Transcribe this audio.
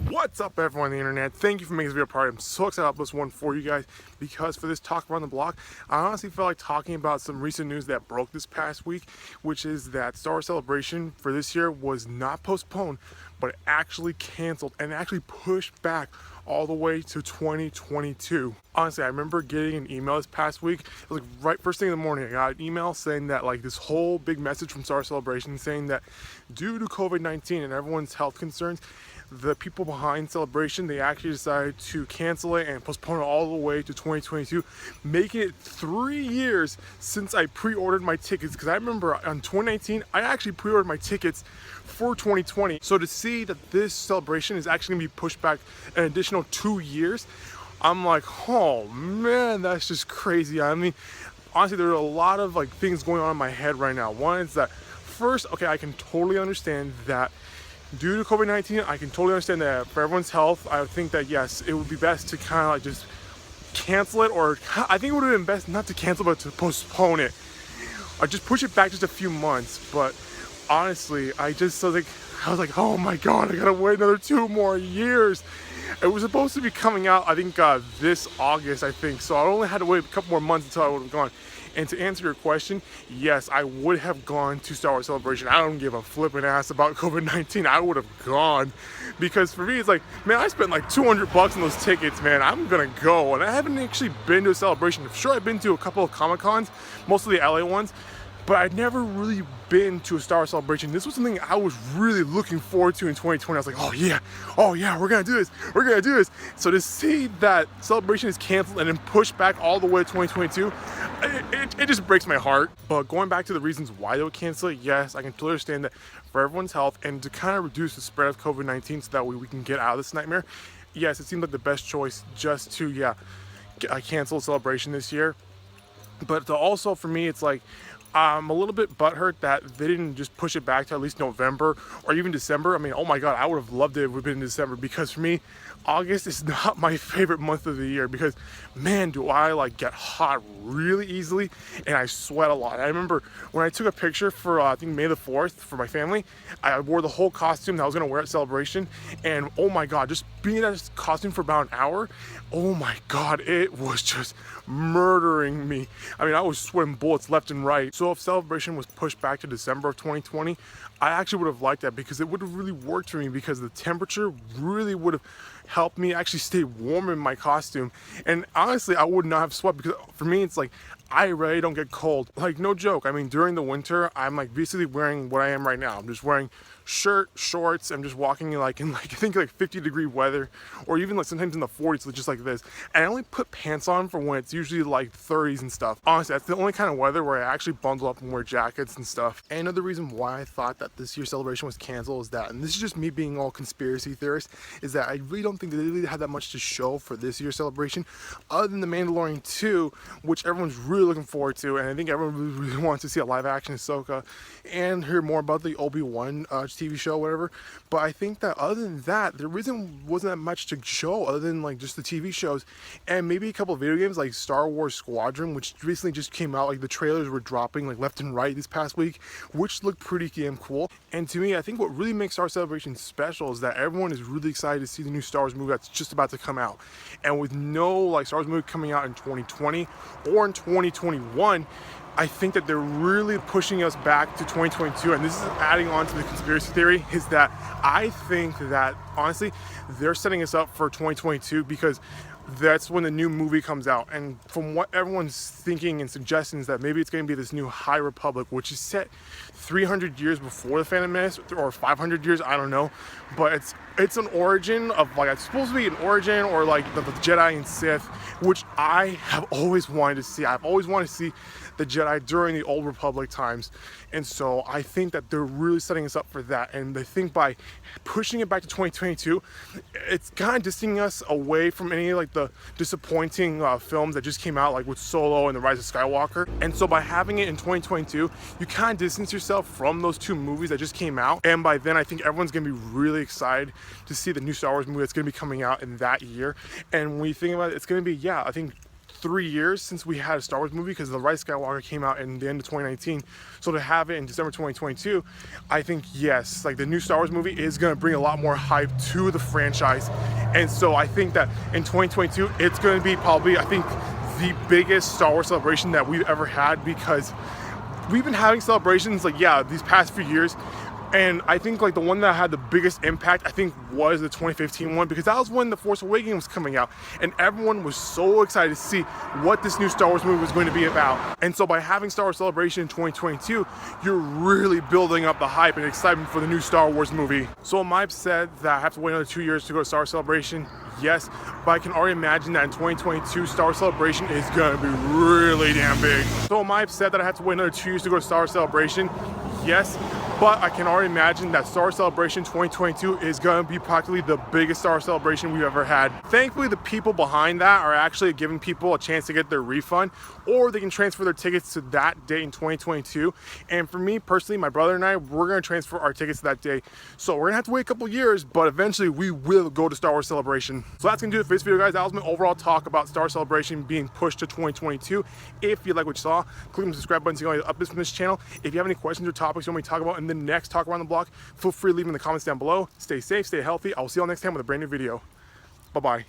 What's up, everyone on the internet? Thank you for making this video a part. I'm so excited about this one for you guys because for this talk around the block, I honestly felt like talking about some recent news that broke this past week, which is that Star Wars Celebration for this year was not postponed, but actually canceled and actually pushed back all the way to 2022. Honestly, I remember getting an email this past week. It was like right first thing in the morning. I got an email saying that like this whole big message from Star Wars Celebration saying that due to COVID-19 and everyone's health concerns, the people behind Celebration, they actually decided to cancel it and postpone it all the way to 2022, making it 3 years since I pre-ordered my tickets. Because I remember on 2019, I actually pre-ordered my tickets for 2020. So to see that this celebration is actually gonna be pushed back an additional 2 years, I'm like, oh man, that's just crazy. I mean, honestly, there are a lot of like things going on in my head right now. One is that first, okay, I can totally understand that due to COVID-19, I can totally understand that for everyone's health, I think that yes, it would be best to kind of like just cancel it, or I think it would have been best not to cancel but to postpone it or just push it back just a few months. But honestly, I was like, oh my god, I gotta wait another 2 more years. It was supposed to be coming out, I think this August, I think, so I only had to wait a couple more months until I would have gone. And to answer your question, yes, I would have gone to Star Wars Celebration. I don't give a flipping ass about COVID-19. I would have gone, because for me, it's like, man, I spent like $200 on those tickets, man. I'm gonna go, and I haven't actually been to a celebration. Sure, I've been to a couple of Comic Cons, mostly the LA ones, but I'd never really been to a Star Wars Celebration. This was something I was really looking forward to in 2020. I was like, oh yeah, we're gonna do this. So to see that Celebration is canceled and then pushed back all the way to 2022, it just breaks my heart. But going back to the reasons why they would cancel it, yes, I can totally understand that for everyone's health and to kind of reduce the spread of COVID-19 so that way we can get out of this nightmare. Yes, it seems like the best choice just to, cancel Celebration this year. But also for me, it's like, I'm a little bit butthurt that they didn't just push it back to at least November or even December. I mean, oh my god, I would have loved it if it would have been in December, because for me, August is not my favorite month of the year, because man, do I like get hot really easily and I sweat a lot. I remember when I took a picture for I think May the 4th for my family, I wore the whole costume that I was gonna wear at Celebration, and oh my god, just being in that costume for about an hour, oh my god, it was just murdering me. I mean, I was sweating bullets left and right. So if Celebration was pushed back to December of 2020, I actually would have liked that, because it would have really worked for me, because the temperature really would have helped me actually stay warm in my costume. And honestly, I would not have sweat, because for me, it's like, I really don't get cold. Like, no joke. I mean, during the winter, I'm like basically wearing what I am right now. I'm just wearing shirt, shorts. I'm just walking in like I think like 50-degree weather, or even like sometimes in the 40s, just like this. And I only put pants on for when it's usually like 30s and stuff. Honestly, that's the only kind of weather where I actually bundle up and wear jackets and stuff. And another reason why I thought that this year's Celebration was canceled is that, and this is just me being all conspiracy theorist, is that I really don't think they really had that much to show for this year's Celebration, other than The Mandalorian 2, which everyone's really looking forward to, and I think everyone really wants to see a live action Ahsoka and hear more about the Obi-Wan TV show, whatever. But I think that other than that, there wasn't that much to show other than like just the TV shows and maybe a couple of video games like Star Wars Squadron, which recently just came out. Like the trailers were dropping like left and right this past week, which looked pretty damn cool. And to me, I think what really makes Star Wars Celebration special is that everyone is really excited to see the new Star Wars movie that's just about to come out. And with no like Star Wars movie coming out in 2020 or in 2021, I think that they're really pushing us back to 2022, and this is adding on to the conspiracy theory, is that I think that honestly they're setting us up for 2022, because that's when the new movie comes out. And from what everyone's thinking and suggesting is that maybe it's going to be this new High Republic, which is set 300 years before the Phantom Menace, or 500 years, I don't know. But it's an origin of like, it's supposed to be an origin or like the Jedi and Sith, which I have always wanted to see. I've always wanted to see the Jedi during the Old Republic times. And so I think that they're really setting us up for that. And I think by pushing it back to 2022, it's kind of distancing us away from any like the disappointing films that just came out, like with Solo and The Rise of Skywalker. And so by having it in 2022, you kind of distance yourself from those two movies that just came out. And by then, I think everyone's gonna be really excited to see the new Star Wars movie that's gonna be coming out in that year. And when you think about it, it's gonna be, I think 3 years since we had a Star Wars movie, because The Rise of Skywalker came out in the end of 2019. So to have it in December 2022, I think yes, like the new Star Wars movie is gonna bring a lot more hype to the franchise. And so I think that in 2022, it's gonna be probably, I think, the biggest Star Wars celebration that we've ever had, because we've been having celebrations like, yeah, these past few years. And I think like the one that had the biggest impact, I think, was the 2015 one, because that was when The Force Awakens was coming out and everyone was so excited to see what this new Star Wars movie was going to be about. And so by having Star Wars Celebration in 2022, you're really building up the hype and excitement for the new Star Wars movie. So am I upset that I have to wait another 2 years to go to Star Wars Celebration? Yes, but I can already imagine that in 2022, Star Wars Celebration is gonna be really damn big. So am I upset that I have to wait another 2 years to go to Star Wars Celebration? Yes, but I can already imagine that Star Wars Celebration 2022 is going to be practically the biggest Star Wars Celebration we've ever had. Thankfully, the people behind that are actually giving people a chance to get their refund, or they can transfer their tickets to that date in 2022. And for me personally, my brother and I, we're going to transfer our tickets to that day. So we're going to have to wait a couple years, but eventually we will go to Star Wars Celebration. So that's going to do it for this video, guys. That was my overall talk about Star Wars Celebration being pushed to 2022. If you like what you saw, click on the subscribe button so you can get updates from this channel. If you have any questions or topics you want me to talk about in the next Talk Around the Block, feel free to leave them in the comments down below. Stay safe, stay healthy. I will see you all next time with a brand new video. Bye-bye.